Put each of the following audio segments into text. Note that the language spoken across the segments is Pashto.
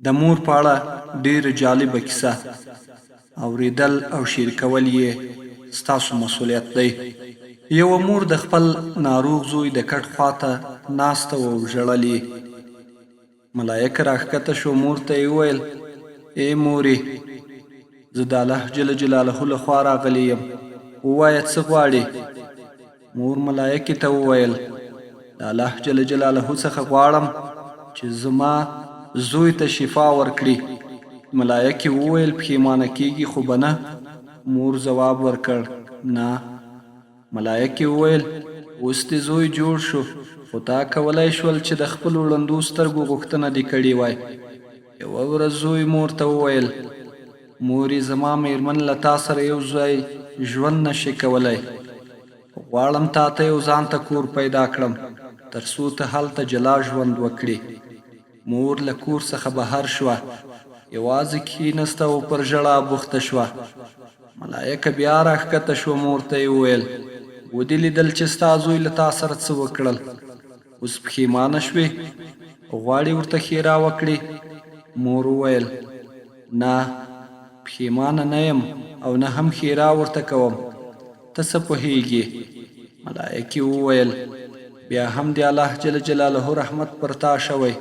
د مور په اړه ډېره جالبه کیسه اورېدل او شریکول یې ستاسو مسؤلیت دی. یوه مور د خپل ناروغ زوی د کټ خواته ناسته وه او ژړل یې. ملایکه راښکته شو، مور ته یې وویل: ای مورې، زه د الله جل جلاله لخوا راغلی یم، ووایه څه غواړې؟ مور ملایکې ته وویل: د الله جل جلاله څخه غواړم چې زما زوی ته شفا ورکړي. ملایکې وویل: پښیمانه کیږي خو به نه. مور ځواب ورکړ: نه. ملایکې وویل: اوس دې زوی جوړ شو، خو تا کولی شول چې د خپلو ړندو سترګو غوښتنه دې کړې وای. یوه ورځ زوی مور ته وویل: مورې، زما میرمن له تا سره یو ځای ژوند نشي کولی. غواړم تا ته یو ځان ته کور پیدا کړم تر څو ته هلته جلا ژوند وکړې. مور له کور څخه بهر شوه، یوازې کښېنسته او پر ژړا بوخته شوه. ملایکه بیا راښکته شوه، مور ته یې وویل: ودې لیدل چې ستا زوی له تا سره څه وکړل؟ اوس پښیمانه شوې؟ غواړې ورته ښېرا وکړې؟ مور وویل: نه، پښیمانه نه یم او نه هم ښېرا ورته کوم. ته څه پوهیږې؟ ملایکې وویل: بیا هم د الله جل جلاله رحمت پر تا شوی.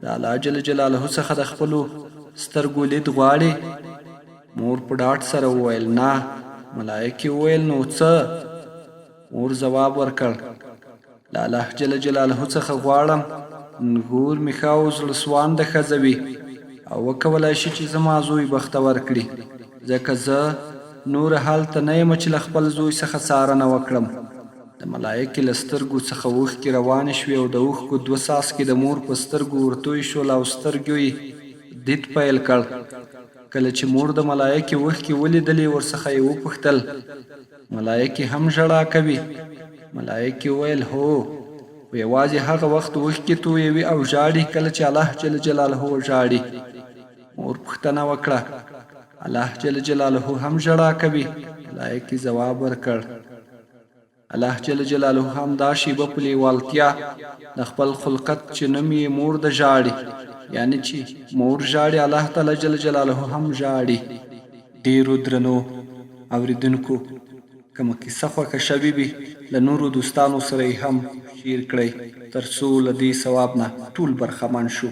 د الله جل جلاله څخه د خپلو سترګو لید غواړې؟ مور په ډاډ سره وویل: نه. ملایکې وویل: نو څه؟ مور ځواب ورکړ: له الله جل جلاله څخه غواړم نګور مې ښه او زړه سوانده ښځه وي او وکولی شي چې زما زوی بختور کړي، ځکه زه نوره هلته نه یم چې له خپل زوی څخه څارنه وکړم. د ملایکې له سترګو څخه اوښکې روانې شوې او د اوښکو 2 څاڅکي د مور په سترګو ورتوی شول او سترګو یې دید پیل کړ. کله چې مور د ملایکې اوښکې ولیدلې، ورڅخه یې وپوښتل: ملایکې هم ژړا کوي؟ ملایکې وویل: هو، خو یوازې هغه وخت اوښکې تویوي او ژاړي کله چې الله جل جلاله وژاړي. مور پوښتنه وکړه: الله جل جلاله هم ژړا کوي؟ ملایکې ځواب ورکړ: الله جل جلاله هم دا شیبه په لیوالتیا د خپل خلقت چې نوم یې مور د ژاړي، یعنی چې مور ژاړي، الله تعالی جل جلاله هم ژاړي. ډیرو درنو اوریدونکو، کومه کیسه خوښه شوې وي له نورو دوستانو سره یې هم شیر کړئ تر څو له دې ثواب نه ټول برخمن شو.